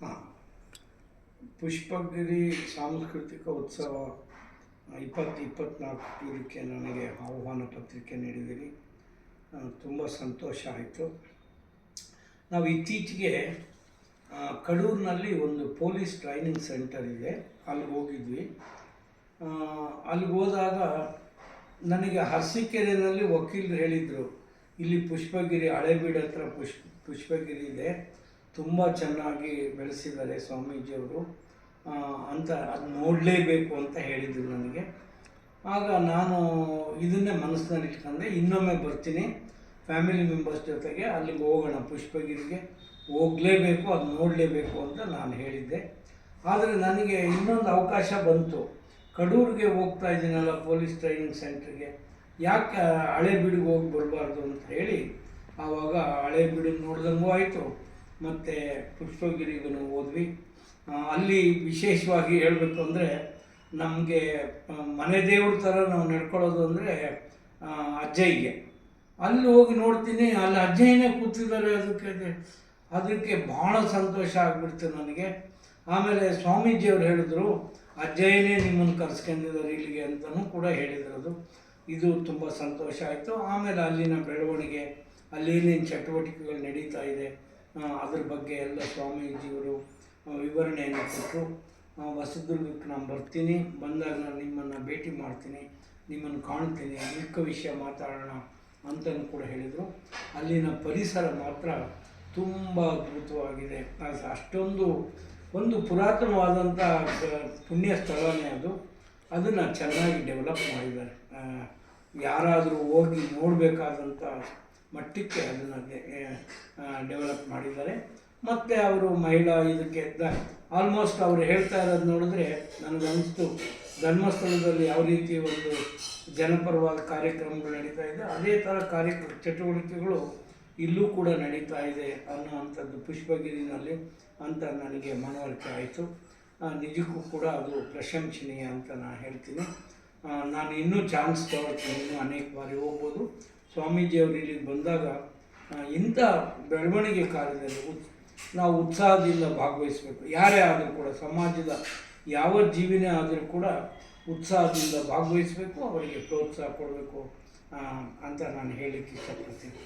ಹಾಂ, ಪುಷ್ಪಗಿರಿ ಸಾಂಸ್ಕೃತಿಕ ಉತ್ಸವ 2024 ನನಗೆ ಆಹ್ವಾನ ಪತ್ರಿಕೆ ನೀಡಿದ್ದೀರಿ. ತುಂಬ ಸಂತೋಷ ಆಯಿತು. ನಾವು ಇತ್ತೀಚೆಗೆ ಕಡೂರಿನಲ್ಲಿ ಒಂದು ಪೊಲೀಸ್ ಟ್ರೈನಿಂಗ್ ಸೆಂಟರ್ ಇದೆ, ಅಲ್ಲಿಗೆ ಹೋಗಿದ್ವಿ. ಅಲ್ಲಿಗೆ ಹೋದಾಗ ನನಗೆ ಅರಸೀಕೆರೆಯಲ್ಲಿ ವಕೀಲರು ಹೇಳಿದರು, ಇಲ್ಲಿ ಪುಷ್ಪಗಿರಿ ಹಳೇಬೀಡು ಹತ್ರ ಪುಷ್ಪಗಿರಿ ಇದೆ, ತುಂಬ ಚೆನ್ನಾಗಿ ಬೆಳೆಸಿದ್ದಾರೆ ಸ್ವಾಮೀಜಿಯವರು ಅಂತ, ಅದು ನೋಡಲೇಬೇಕು ಅಂತ ಹೇಳಿದರು ನನಗೆ. ಆಗ ನಾನು ಇದನ್ನೇ ಮನಸ್ಸಿನಲ್ಲಿ ಇಟ್ಕೊಂಡೆ, ಇನ್ನೊಮ್ಮೆ ಬರ್ತೀನಿ ಫ್ಯಾಮಿಲಿ ಮೆಂಬರ್ಸ್ ಜೊತೆಗೆ, ಅಲ್ಲಿಗೆ ಹೋಗೋಣ, ಪುಷ್ಪಗಿರಿಗೆ ಹೋಗಲೇಬೇಕು, ಅದು ನೋಡಲೇಬೇಕು ಅಂತ ನಾನು ಹೇಳಿದ್ದೆ. ಆದರೆ ನನಗೆ ಇನ್ನೊಂದು ಅವಕಾಶ ಬಂತು, ಕಡೂರಿಗೆ ಹೋಗ್ತಾ ಇದ್ದೀನಲ್ಲ ಪೊಲೀಸ್ ಟ್ರೈನಿಂಗ್ ಸೆಂಟ್ರಿಗೆ, ಯಾಕೆ ಹಳೇಬೀಡಿಗೆ ಹೋಗಿ ಬರಬಾರ್ದು ಅಂತ ಹೇಳಿ ಆವಾಗ ಹಳೇಬೀಡಿಗೆ ನೋಡ್ದಂಗೂ ಆಯಿತು, ಮತ್ತು ಪುಷ್ಪಗಿರಿಗೂ ಹೋದ್ವಿ. ಅಲ್ಲಿ ವಿಶೇಷವಾಗಿ ಹೇಳಬೇಕು ಅಂದರೆ, ನಮಗೆ ಮನೆ ದೇವ್ರ ಥರ ನಾವು ನಡ್ಕೊಳ್ಳೋದು ಅಂದರೆ ಅಜ್ಜಯ್ಯಗೆ. ಅಲ್ಲಿ ಹೋಗಿ ನೋಡ್ತೀನಿ, ಅಲ್ಲಿ ಅಜ್ಜಯ್ಯನೇ ಕೂತಿದ್ದಾರೆ, ಅದಕ್ಕೆ ಭಾಳ ಸಂತೋಷ ಆಗಿಬಿಡ್ತು ನನಗೆ. ಆಮೇಲೆ ಸ್ವಾಮೀಜಿಯವರು ಹೇಳಿದ್ರು, ಅಜ್ಜಯ್ಯನೇ ನಿಮ್ಮನ್ನು ಕರ್ಸ್ಕೊಂಡಿದ್ದಾರೆ ಇಲ್ಲಿಗೆ ಅಂತಲೂ ಕೂಡ ಹೇಳಿದ್ರು. ಇದು ತುಂಬ ಸಂತೋಷ ಆಯಿತು. ಆಮೇಲೆ ಅಲ್ಲಿನ ಬೆಳವಣಿಗೆ, ಅಲ್ಲೇನೇನು ಚಟುವಟಿಕೆಗಳು ನಡೀತಾ ಇದೆ ಅದ್ರ ಬಗ್ಗೆ ಎಲ್ಲ ಸ್ವಾಮೀಜಿಯವರು ವಿವರಣೆಯನ್ನು ಕೊಟ್ಟರು. ಹೊಸದುರ್ಗಕ್ಕೆ ನಾನು ಬರ್ತೀನಿ, ಬಂದಾಗ ನಾನು ನಿಮ್ಮನ್ನು ಭೇಟಿ ಮಾಡ್ತೀನಿ, ನಿಮ್ಮನ್ನು ಕಾಣ್ತೀನಿ, ಮಿಕ್ಕ ವಿಷಯ ಮಾತಾಡೋಣ ಅಂತಲೂ ಕೂಡ ಹೇಳಿದರು. ಅಲ್ಲಿನ ಪರಿಸರ ಮಾತ್ರ ತುಂಬ ಅದ್ಭುತವಾಗಿದೆ. ಅಷ್ಟೊಂದು ಒಂದು ಪುರಾತನವಾದಂಥ ಪುಣ್ಯ ಸ್ಥಳನೇ ಅದು. ಅದನ್ನು ಚೆನ್ನಾಗಿ ಡೆವಲಪ್ ಮಾಡಿದ್ದಾರೆ. ಯಾರಾದರೂ ಹೋಗಿ ನೋಡಬೇಕಾದಂಥ ಮಟ್ಟಕ್ಕೆ ಅದನ್ನು ಡೆವಲಪ್ ಮಾಡಿದ್ದಾರೆ. ಮತ್ತು ಅವರು ಮಹಿಳಾ ಇದಕ್ಕೆ ಆಲ್ಮೋಸ್ಟ್ ಅವರು ಹೇಳ್ತಾ ಇರೋದು ನೋಡಿದ್ರೆ ನನಗನ್ನಿಸ್ತು, ಧರ್ಮಸ್ಥಳದಲ್ಲಿ ಯಾವ ರೀತಿ ಒಂದು ಜನಪರವಾದ ಕಾರ್ಯಕ್ರಮಗಳು ನಡೀತಾ ಇದೆ, ಅದೇ ಥರ ಚಟುವಟಿಕೆಗಳು ಇಲ್ಲೂ ಕೂಡ ನಡೀತಾ ಇದೆ ಅನ್ನುವಂಥದ್ದು ಪುಷ್ಪಗಿರಿನಲ್ಲಿ ಅಂತ ನನಗೆ ಮನವರಿಕೆ ಆಯಿತು. ನಿಜಕ್ಕೂ ಕೂಡ ಅದು ಪ್ರಶಂಸನೀಯ ಅಂತ ನಾನು ಹೇಳ್ತೀನಿ. ನಾನು ಇನ್ನೂ ಚಾನ್ಸ್ ತಗೊಳ್ತೀನಿ, ಇನ್ನೂ ಅನೇಕ ಬಾರಿ ಹೋಗ್ಬೋದು. ಸ್ವಾಮೀಜಿಯವರು ಇಲ್ಲಿಗೆ ಬಂದಾಗ ಇಂಥ ಬೆಳವಣಿಗೆ ಕಾರ್ಯದಲ್ಲಿ ನಾವು ಉತ್ಸಾಹದಿಂದ ಭಾಗವಹಿಸಬೇಕು. ಯಾರೇ ಆದರೂ ಕೂಡ, ಸಮಾಜದ ಯಾವ ಜೀವಿನೇ ಆದರೂ ಕೂಡ ಉತ್ಸಾಹದಿಂದ ಭಾಗವಹಿಸಬೇಕು, ಅವರಿಗೆ ಪ್ರೋತ್ಸಾಹ ಕೊಡಬೇಕು ಅಂತ ನಾನು ಹೇಳಲಿಕ್ಕೆ ಇಷ್ಟಪಡ್ತೀನಿ.